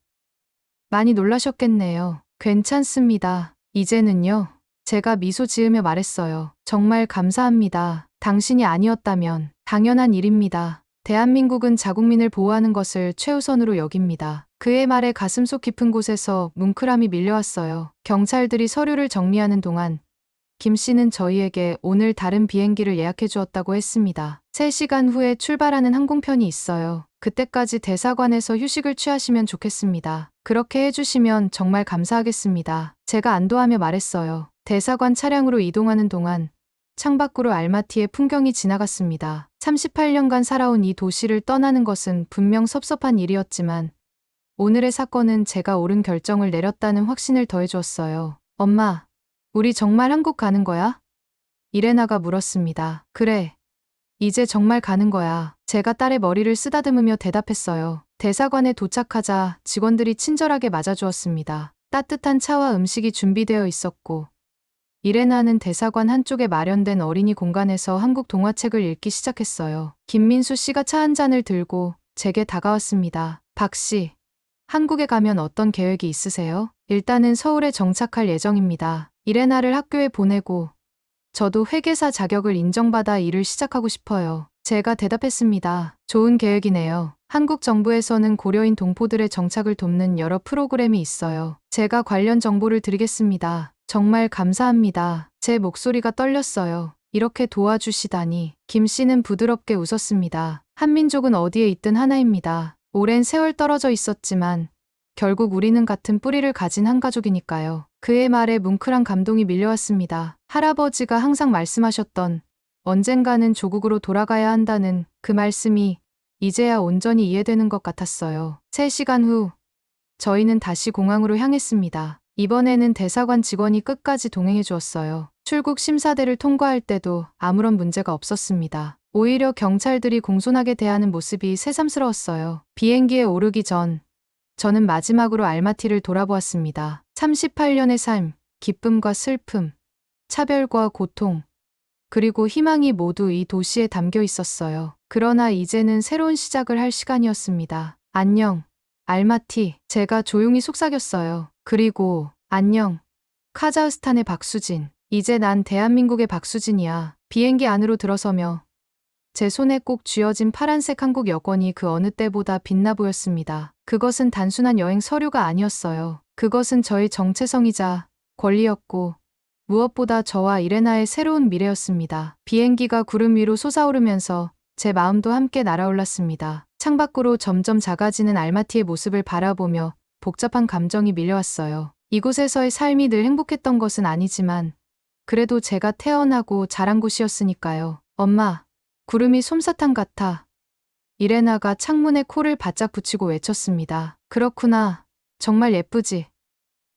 많이 놀라셨겠네요. 괜찮습니다. 이제는요. 제가 미소 지으며 말했어요. 정말 감사합니다. 당신이 아니었다면 당연한 일입니다. 대한민국은 자국민을 보호하는 것을 최우선으로 여깁니다. 그의 말에 가슴속 깊은 곳에서 뭉클함이 밀려왔어요. 경찰들이 서류를 정리하는 동안 김 씨는 저희에게 오늘 다른 비행기를 예약해 주었다고 했습니다. 3시간 후에 출발하는 항공편이 있어요. 그때까지 대사관에서 휴식을 취하시면 좋겠습니다. 그렇게 해주시면 정말 감사하겠습니다. 제가 안도하며 말했어요. 대사관 차량으로 이동하는 동안 창밖으로 알마티의 풍경이 지나갔습니다. 38년간 살아온 이 도시를 떠나는 것은 분명 섭섭한 일이었지만 오늘의 사건은 제가 옳은 결정을 내렸다는 확신을 더해주었어요. 엄마, 우리 정말 한국 가는 거야? 이레나가 물었습니다. 그래. 이제 정말 가는 거야. 제가 딸의 머리를 쓰다듬으며 대답했어요. 대사관에 도착하자 직원들이 친절하게 맞아주었습니다. 따뜻한 차와 음식이 준비되어 있었고 이레나는 대사관 한쪽에 마련된 어린이 공간에서 한국 동화책을 읽기 시작했어요. 김민수 씨가 차 한 잔을 들고 제게 다가왔습니다. 박 씨, 한국에 가면 어떤 계획이 있으세요? 일단은 서울에 정착할 예정입니다. 이레나를 학교에 보내고 저도 회계사 자격을 인정받아 일을 시작하고 싶어요. 제가 대답했습니다. 좋은 계획이네요. 한국 정부에서는 고려인 동포들의 정착을 돕는 여러 프로그램이 있어요. 제가 관련 정보를 드리겠습니다. 정말 감사합니다. 제 목소리가 떨렸어요. 이렇게 도와주시다니. 김 씨는 부드럽게 웃었습니다. 한민족은 어디에 있든 하나입니다. 오랜 세월 떨어져 있었지만 결국 우리는 같은 뿌리를 가진 한 가족이니까요. 그의 말에 뭉클한 감동이 밀려왔습니다. 할아버지가 항상 말씀하셨던 언젠가는 조국으로 돌아가야 한다는 그 말씀이 이제야 온전히 이해되는 것 같았어요. 3시간 후 저희는 다시 공항으로 향했습니다. 이번에는 대사관 직원이 끝까지 동행해 주었어요. 출국 심사대를 통과할 때도 아무런 문제가 없었습니다. 오히려 경찰들이 공손하게 대하는 모습이 새삼스러웠어요. 비행기에 오르기 전 저는 마지막으로 알마티를 돌아보았습니다. 38년의 삶, 기쁨과 슬픔, 차별과 고통, 그리고 희망이 모두 이 도시에 담겨 있었어요. 그러나 이제는 새로운 시작을 할 시간이었습니다. 안녕, 알마티. 제가 조용히 속삭였어요. 그리고 안녕, 카자흐스탄의 박수진. 이제 난 대한민국의 박수진이야. 비행기 안으로 들어서며 제 손에 꼭 쥐어진 파란색 한국 여권이 그 어느 때보다 빛나 보였습니다. 그것은 단순한 여행 서류가 아니었어요. 그것은 저의 정체성이자 권리였고 무엇보다 저와 이레나의 새로운 미래였습니다. 비행기가 구름 위로 솟아오르면서 제 마음도 함께 날아올랐습니다. 창밖으로 점점 작아지는 알마티의 모습을 바라보며 복잡한 감정이 밀려왔어요. 이곳에서의 삶이 늘 행복했던 것은 아니지만 그래도 제가 태어나고 자란 곳이었으니까요. 엄마, 구름이 솜사탕 같아. 이레나가 창문에 코를 바짝 붙이고 외쳤습니다. 그렇구나. 정말 예쁘지?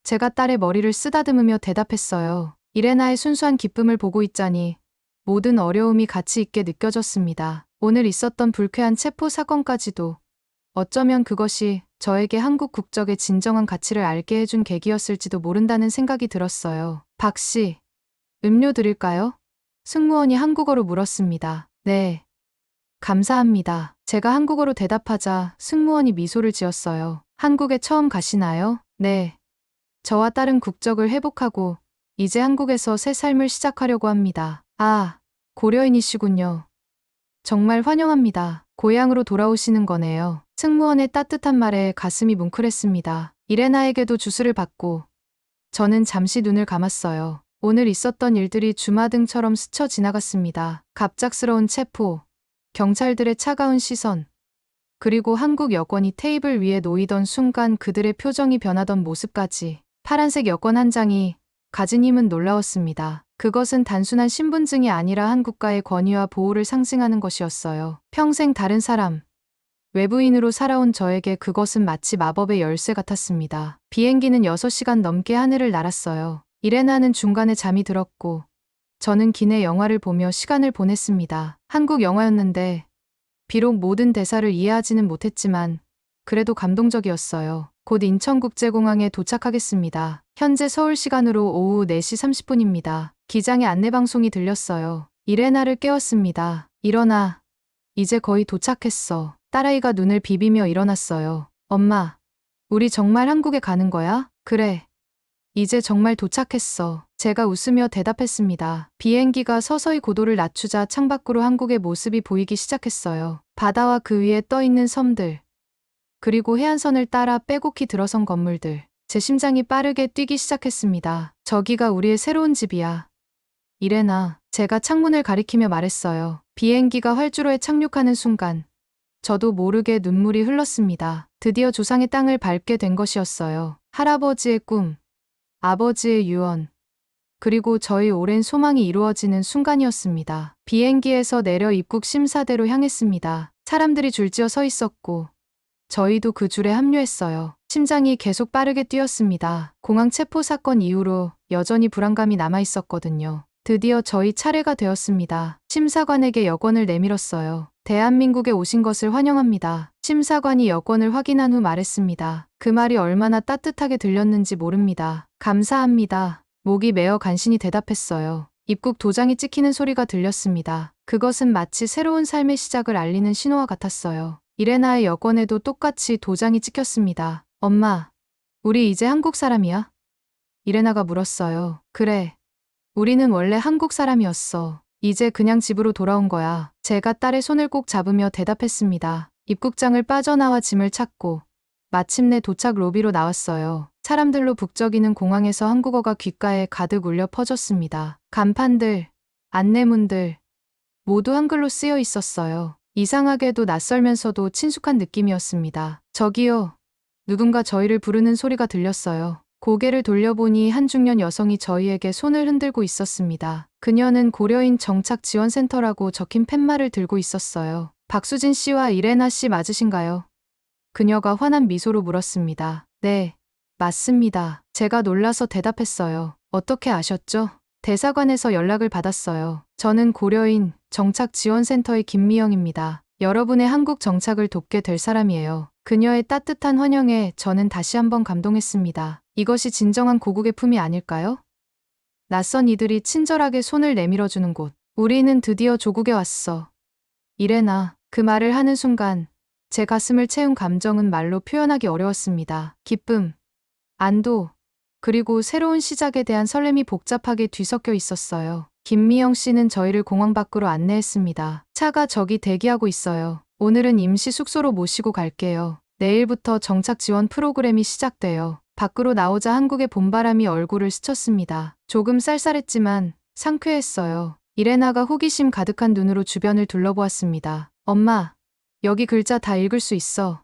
제가 딸의 머리를 쓰다듬으며 대답했어요. 이레나의 순수한 기쁨을 보고 있자니 모든 어려움이 가치 있게 느껴졌습니다. 오늘 있었던 불쾌한 체포 사건까지도 어쩌면 그것이 저에게 한국 국적의 진정한 가치를 알게 해준 계기였을지도 모른다는 생각이 들었어요. 박 씨, 음료 드릴까요? 승무원이 한국어로 물었습니다. 네. 감사합니다. 제가 한국어로 대답하자 승무원이 미소를 지었어요. 한국에 처음 가시나요? 네. 저와 딸은 국적을 회복하고 이제 한국에서 새 삶을 시작하려고 합니다. 아, 고려인이시군요. 정말 환영합니다. 고향으로 돌아오시는 거네요. 승무원의 따뜻한 말에 가슴이 뭉클했습니다. 이레나에게도 주스를 받고 저는 잠시 눈을 감았어요. 오늘 있었던 일들이 주마등처럼 스쳐 지나갔습니다. 갑작스러운 체포, 경찰들의 차가운 시선, 그리고 한국 여권이 테이블 위에 놓이던 순간 그들의 표정이 변하던 모습까지. 파란색 여권 한 장이 가진 힘은 놀라웠습니다. 그것은 단순한 신분증이 아니라 한국과의 권위와 보호를 상징하는 것이었어요. 평생 다른 사람, 외부인으로 살아온 저에게 그것은 마치 마법의 열쇠 같았습니다. 비행기는 6시간 넘게 하늘을 날았어요. 이레나는 중간에 잠이 들었고 저는 기내 영화를 보며 시간을 보냈습니다. 한국 영화였는데 비록 모든 대사를 이해하지는 못했지만 그래도 감동적이었어요. 곧 인천국제공항에 도착하겠습니다. 현재 서울 시간으로 오후 4시 30분입니다. 기장의 안내방송이 들렸어요. 이레나를 깨웠습니다. 일어나. 이제 거의 도착했어. 딸아이가 눈을 비비며 일어났어요. 엄마, 우리 정말 한국에 가는 거야? 그래. 이제 정말 도착했어. 제가 웃으며 대답했습니다. 비행기가 서서히 고도를 낮추자 창밖으로 한국의 모습이 보이기 시작했어요. 바다와 그 위에 떠있는 섬들, 그리고 해안선을 따라 빼곡히 들어선 건물들. 제 심장이 빠르게 뛰기 시작했습니다. 저기가 우리의 새로운 집이야. 이레나, 제가 창문을 가리키며 말했어요. 비행기가 활주로에 착륙하는 순간 저도 모르게 눈물이 흘렀습니다. 드디어 조상의 땅을 밟게 된 것이었어요. 할아버지의 꿈, 아버지의 유언, 그리고 저희 오랜 소망이 이루어지는 순간이었습니다. 비행기에서 내려 입국 심사대로 향했습니다. 사람들이 줄지어 서 있었고 저희도 그 줄에 합류했어요. 심장이 계속 빠르게 뛰었습니다. 공항 체포 사건 이후로 여전히 불안감이 남아 있었거든요. 드디어 저희 차례가 되었습니다. 심사관에게 여권을 내밀었어요. 대한민국에 오신 것을 환영합니다. 심사관이 여권을 확인한 후 말했습니다. 그 말이 얼마나 따뜻하게 들렸는지 모릅니다. 감사합니다. 목이 메어 간신히 대답했어요. 입국 도장이 찍히는 소리가 들렸습니다. 그것은 마치 새로운 삶의 시작을 알리는 신호와 같았어요. 이레나의 여권에도 똑같이 도장이 찍혔습니다. 엄마, 우리 이제 한국 사람이야? 이레나가 물었어요. 그래. 우리는 원래 한국 사람이었어. 이제 그냥 집으로 돌아온 거야. 제가 딸의 손을 꼭 잡으며 대답했습니다. 입국장을 빠져나와 짐을 찾고 마침내 도착 로비로 나왔어요. 사람들로 북적이는 공항에서 한국어가 귓가에 가득 울려 퍼졌습니다. 간판들, 안내문들 모두 한글로 쓰여 있었어요. 이상하게도 낯설면서도 친숙한 느낌이었습니다. 저기요. 누군가 저희를 부르는 소리가 들렸어요. 고개를 돌려보니 한 중년 여성이 저희에게 손을 흔들고 있었습니다. 그녀는 고려인 정착지원센터라고 적힌 팻말을 들고 있었어요. 박수진 씨와 이레나 씨 맞으신가요? 그녀가 환한 미소로 물었습니다. 네, 맞습니다. 제가 놀라서 대답했어요. 어떻게 아셨죠? 대사관에서 연락을 받았어요. 저는 고려인 정착지원센터의 김미영입니다. 여러분의 한국 정착을 돕게 될 사람이에요. 그녀의 따뜻한 환영에 저는 다시 한번 감동했습니다. 이것이 진정한 고국의 품이 아닐까요? 낯선 이들이 친절하게 손을 내밀어주는 곳. 우리는 드디어 조국에 왔어. 이레나, 그 말을 하는 순간 제 가슴을 채운 감정은 말로 표현하기 어려웠습니다. 기쁨, 안도, 그리고 새로운 시작에 대한 설렘이 복잡하게 뒤섞여 있었어요. 김미영 씨는 저희를 공항 밖으로 안내했습니다. 차가 저기 대기하고 있어요. 오늘은 임시 숙소로 모시고 갈게요. 내일부터 정착 지원 프로그램이 시작돼요. 밖으로 나오자 한국의 봄바람이 얼굴을 스쳤습니다. 조금 쌀쌀했지만 상쾌했어요. 이레나가 호기심 가득한 눈으로 주변을 둘러보았습니다. 엄마, 여기 글자 다 읽을 수 있어.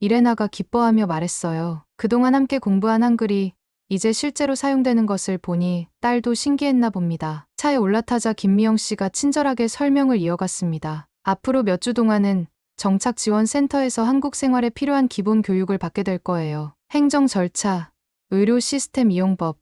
이레나가 기뻐하며 말했어요. 그동안 함께 공부한 한글이 이제 실제로 사용되는 것을 보니 딸도 신기했나 봅니다. 차에 올라타자 김미영 씨가 친절하게 설명을 이어갔습니다. 앞으로 몇 주 동안은 정착지원센터에서 한국 생활에 필요한 기본 교육을 받게 될 거예요. 행정 절차, 의료 시스템 이용법,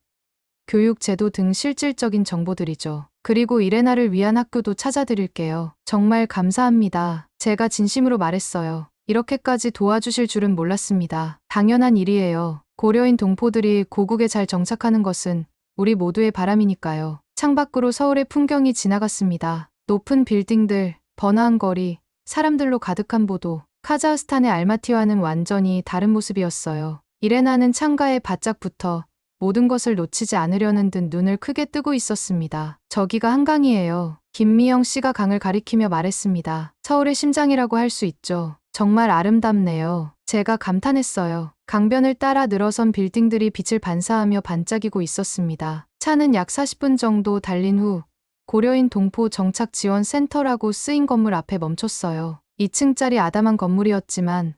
교육 제도 등 실질적인 정보들이죠. 그리고 이레나를 위한 학교도 찾아드릴게요. 정말 감사합니다. 제가 진심으로 말했어요. 이렇게까지 도와주실 줄은 몰랐습니다. 당연한 일이에요. 고려인 동포들이 고국에 잘 정착하는 것은 우리 모두의 바람이니까요. 창밖으로 서울의 풍경이 지나갔습니다. 높은 빌딩들, 번화한 거리, 사람들로 가득한 보도. 카자흐스탄의 알마티와는 완전히 다른 모습이었어요. 이레나는 창가에 바짝 붙어 모든 것을 놓치지 않으려는 듯 눈을 크게 뜨고 있었습니다. 저기가 한강이에요. 김미영 씨가 강을 가리키며 말했습니다. 서울의 심장이라고 할 수 있죠. 정말 아름답네요. 제가 감탄했어요. 강변을 따라 늘어선 빌딩들이 빛을 반사하며 반짝이고 있었습니다. 차는 약 40분 정도 달린 후 고려인 동포 정착 지원 센터라고 쓰인 건물 앞에 멈췄어요. 2층짜리 아담한 건물이었지만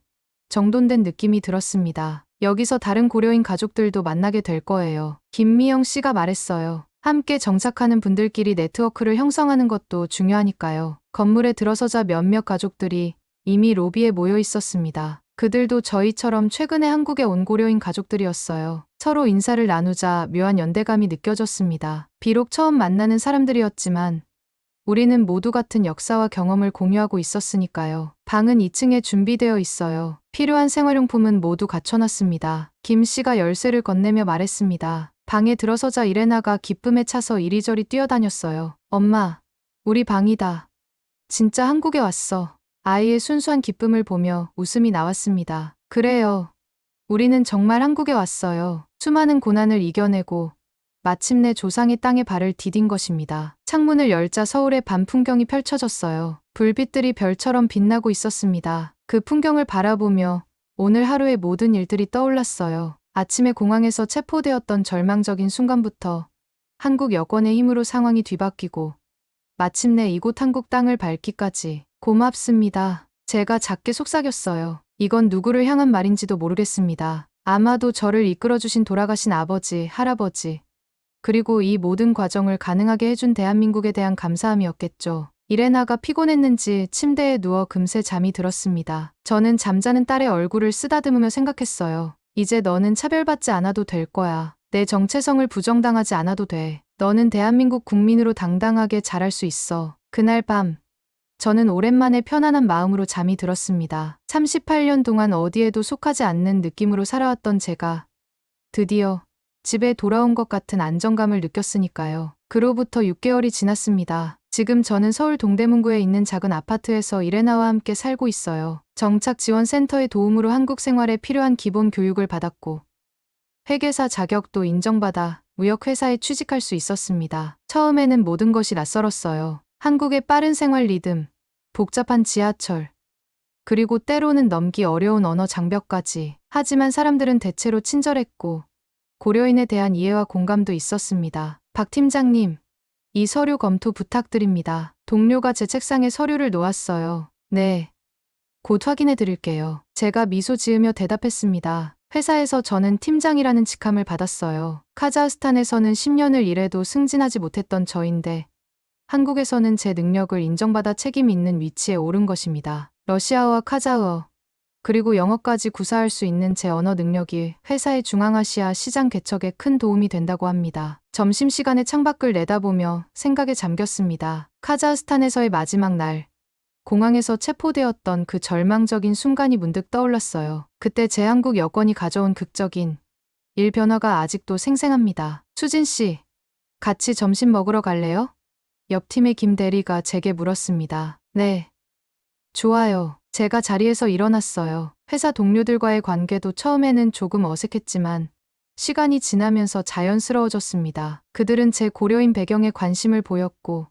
정돈된 느낌이 들었습니다. 여기서 다른 고려인 가족들도 만나게 될 거예요. 김미영 씨가 말했어요. 함께 정착하는 분들끼리 네트워크를 형성하는 것도 중요하니까요. 건물에 들어서자 몇몇 가족들이 이미 로비에 모여 있었습니다. 그들도 저희처럼 최근에 한국에 온 고려인 가족들이었어요. 서로 인사를 나누자 묘한 연대감이 느껴졌습니다. 비록 처음 만나는 사람들이었지만 우리는 모두 같은 역사와 경험을 공유하고 있었으니까요. 방은 2층에 준비되어 있어요. 필요한 생활용품은 모두 갖춰놨습니다. 김 씨가 열쇠를 건네며 말했습니다. 방에 들어서자 이레나가 기쁨에 차서 이리저리 뛰어다녔어요. 엄마, 우리 방이다. 진짜 한국에 왔어. 아이의 순수한 기쁨을 보며 웃음이 나왔습니다. 그래요. 우리는 정말 한국에 왔어요. 수많은 고난을 이겨내고 마침내 조상의 땅에 발을 디딘 것입니다. 창문을 열자 서울의 밤 풍경이 펼쳐졌어요. 불빛들이 별처럼 빛나고 있었습니다. 그 풍경을 바라보며 오늘 하루의 모든 일들이 떠올랐어요. 아침에 공항에서 체포되었던 절망적인 순간부터 한국 여권의 힘으로 상황이 뒤바뀌고 마침내 이곳 한국 땅을 밟기까지. 고맙습니다. 제가 작게 속삭였어요. 이건 누구를 향한 말인지도 모르겠습니다. 아마도 저를 이끌어주신 돌아가신 아버지, 할아버지, 그리고 이 모든 과정을 가능하게 해준 대한민국에 대한 감사함이었겠죠. 일에 나가 피곤했는지 침대에 누워 금세 잠이 들었습니다. 저는 잠자는 딸의 얼굴을 쓰다듬으며 생각했어요. 이제 너는 차별받지 않아도 될 거야. 내 정체성을 부정당하지 않아도 돼. 너는 대한민국 국민으로 당당하게 자랄 수 있어. 그날 밤 저는 오랜만에 편안한 마음으로 잠이 들었습니다. 38년 동안 어디에도 속하지 않는 느낌으로 살아왔던 제가 드디어 집에 돌아온 것 같은 안정감을 느꼈으니까요. 그로부터 6개월이 지났습니다. 지금 저는 서울 동대문구에 있는 작은 아파트에서 이레나와 함께 살고 있어요. 정착지원센터의 도움으로 한국 생활에 필요한 기본 교육을 받았고 회계사 자격도 인정받아 무역회사에 취직할 수 있었습니다. 처음에는 모든 것이 낯설었어요. 한국의 빠른 생활 리듬, 복잡한 지하철, 그리고 때로는 넘기 어려운 언어 장벽까지. 하지만 사람들은 대체로 친절했고 고려인에 대한 이해와 공감도 있었습니다. 박 팀장님, 이 서류 검토 부탁드립니다. 동료가 제 책상에 서류를 놓았어요. 네, 곧 확인해 드릴게요. 제가 미소 지으며 대답했습니다. 회사에서 저는 팀장이라는 직함을 받았어요. 카자흐스탄에서는 10년을 일해도 승진하지 못했던 저인데 한국에서는 제 능력을 인정받아 책임 있는 위치에 오른 것입니다. 러시아어와 카자흐어, 그리고 영어까지 구사할 수 있는 제 언어 능력이 회사의 중앙아시아 시장 개척에 큰 도움이 된다고 합니다. 점심시간에 창밖을 내다보며 생각에 잠겼습니다. 카자흐스탄에서의 마지막 날, 공항에서 체포되었던 그 절망적인 순간이 문득 떠올랐어요. 그때 제 한국 여권이 가져온 극적인 일 변화가 아직도 생생합니다. 수진 씨, 같이 점심 먹으러 갈래요? 옆팀의 김 대리가 제게 물었습니다. 네, 좋아요. 제가 자리에서 일어났어요. 회사 동료들과의 관계도 처음에는 조금 어색했지만 시간이 지나면서 자연스러워졌습니다. 그들은 제 고려인 배경에 관심을 보였고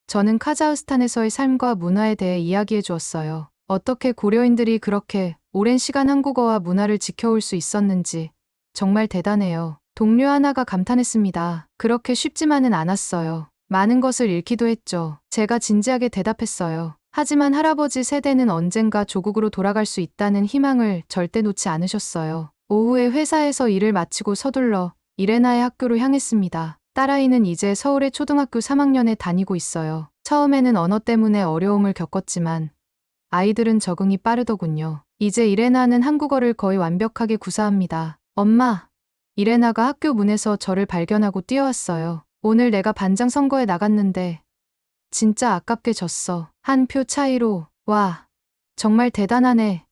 저는 카자흐스탄에서의 삶과 문화에 대해 이야기해 주었어요. 어떻게 고려인들이 그렇게 오랜 시간 한국어와 문화를 지켜올 수 있었는지 정말 대단해요. 동료 하나가 감탄했습니다. 그렇게 쉽지만은 않았어요. 많은 것을 잃기도 했죠. 제가 진지하게 대답했어요. 하지만 할아버지 세대는 언젠가 조국으로 돌아갈 수 있다는 희망을 절대 놓지 않으셨어요. 오후에 회사에서 일을 마치고 서둘러 이레나의 학교로 향했습니다. 딸아이는 이제 서울의 초등학교 3학년에 다니고 있어요. 처음에는 언어 때문에 어려움을 겪었지만 아이들은 적응이 빠르더군요. 이제 이레나는 한국어를 거의 완벽하게 구사합니다. 엄마, 이레나가 학교 문에서 저를 발견하고 뛰어왔어요. 오늘 내가 반장 선거에 나갔는데 진짜 아깝게 졌어. 한 표 차이로. 와, 정말 대단하네.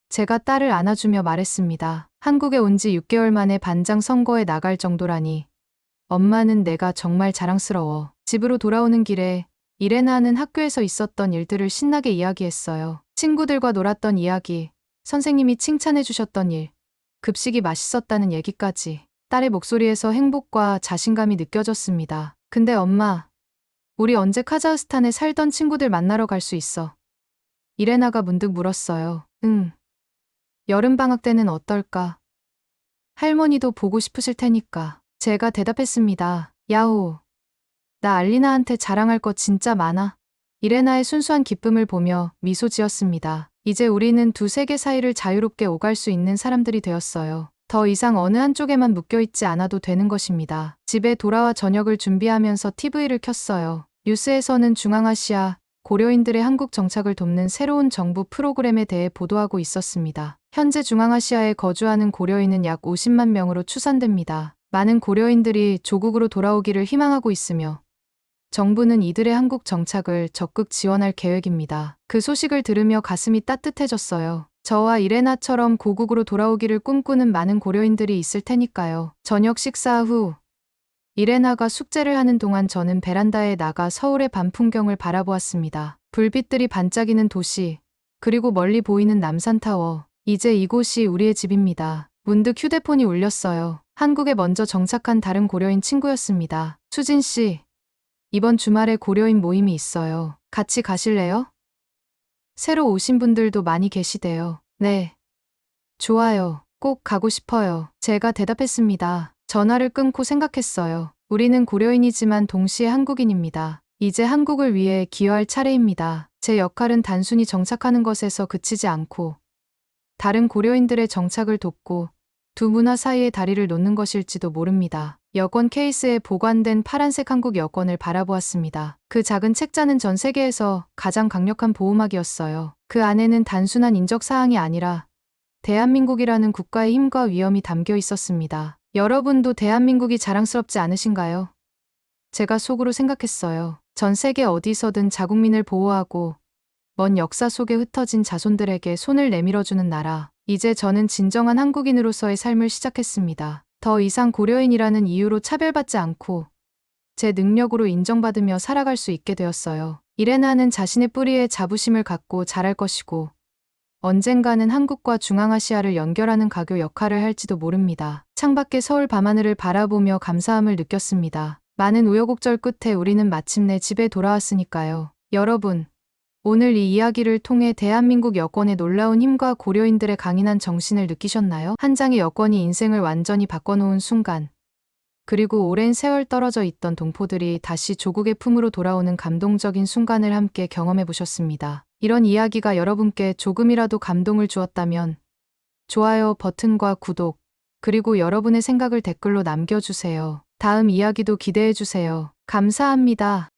제가 딸을 안아주며 말했습니다. 한국에 온 지 6개월 만에 반장 선거에 나갈 정도라니. 엄마는 내가 정말 자랑스러워. 집으로 돌아오는 길에 이레나는 학교에서 있었던 일들을 신나게 이야기했어요. 친구들과 놀았던 이야기, 선생님이 칭찬해 주셨던 일, 급식이 맛있었다는 얘기까지. 딸의 목소리에서 행복과 자신감이 느껴졌습니다. 근데 엄마, 우리 언제 카자흐스탄에 살던 친구들 만나러 갈 수 있어? 이레나가 문득 물었어요. 응. 여름방학 때는 어떨까? 할머니도 보고 싶으실 테니까. 제가 대답했습니다. 야호. 나 알리나한테 자랑할 거 진짜 많아. 이레나의 순수한 기쁨을 보며 미소 지었습니다. 이제 우리는 두 세계 사이를 자유롭게 오갈 수 있는 사람들이 되었어요. 더 이상 어느 한쪽에만 묶여있지 않아도 되는 것입니다. 집에 돌아와 저녁을 준비하면서 TV를 켰어요. 뉴스에서는 중앙아시아 고려인들의 한국 정착을 돕는 새로운 정부 프로그램에 대해 보도하고 있었습니다. 현재 중앙아시아에 거주하는 고려인은 약 50만 명으로 추산됩니다. 많은 고려인들이 조국으로 돌아오기를 희망하고 있으며 정부는 이들의 한국 정착을 적극 지원할 계획입니다. 그 소식을 들으며 가슴이 따뜻해졌어요. 저와 이레나처럼 고국으로 돌아오기를 꿈꾸는 많은 고려인들이 있을 테니까요. 저녁 식사 후 이레나가 숙제를 하는 동안 저는 베란다에 나가 서울의 밤 풍경을 바라보았습니다. 불빛들이 반짝이는 도시, 그리고 멀리 보이는 남산타워. 이제 이곳이 우리의 집입니다. 문득 휴대폰이 울렸어요. 한국에 먼저 정착한 다른 고려인 친구였습니다. 수진 씨, 이번 주말에 고려인 모임이 있어요. 같이 가실래요? 새로 오신 분들도 많이 계시대요. 네. 좋아요. 꼭 가고 싶어요. 제가 대답했습니다. 전화를 끊고 생각했어요. 우리는 고려인이지만 동시에 한국인입니다. 이제 한국을 위해 기여할 차례입니다. 제 역할은 단순히 정착하는 것에서 그치지 않고 다른 고려인들의 정착을 돕고 두 문화 사이의 다리를 놓는 것일지도 모릅니다. 여권 케이스에 보관된 파란색 한국 여권을 바라보았습니다. 그 작은 책자는 전 세계에서 가장 강력한 보호막이었어요. 그 안에는 단순한 인적 사항이 아니라 대한민국이라는 국가의 힘과 위엄이 담겨 있었습니다. 여러분도 대한민국이 자랑스럽지 않으신가요? 제가 속으로 생각했어요. 전 세계 어디서든 자국민을 보호하고 먼 역사 속에 흩어진 자손들에게 손을 내밀어주는 나라. 이제 저는 진정한 한국인으로서의 삶을 시작했습니다. 더 이상 고려인이라는 이유로 차별받지 않고 제 능력으로 인정받으며 살아갈 수 있게 되었어요. 이레나는 자신의 뿌리에 자부심을 갖고 자랄 것이고 언젠가는 한국과 중앙아시아를 연결하는 가교 역할을 할지도 모릅니다. 창밖의 서울 밤하늘을 바라보며 감사함을 느꼈습니다. 많은 우여곡절 끝에 우리는 마침내 집에 돌아왔으니까요. 여러분, 오늘 이 이야기를 통해 대한민국 여권의 놀라운 힘과 고려인들의 강인한 정신을 느끼셨나요? 한 장의 여권이 인생을 완전히 바꿔놓은 순간, 그리고 오랜 세월 떨어져 있던 동포들이 다시 조국의 품으로 돌아오는 감동적인 순간을 함께 경험해 보셨습니다. 이런 이야기가 여러분께 조금이라도 감동을 주었다면 좋아요 버튼과 구독, 그리고 여러분의 생각을 댓글로 남겨주세요. 다음 이야기도 기대해 주세요. 감사합니다.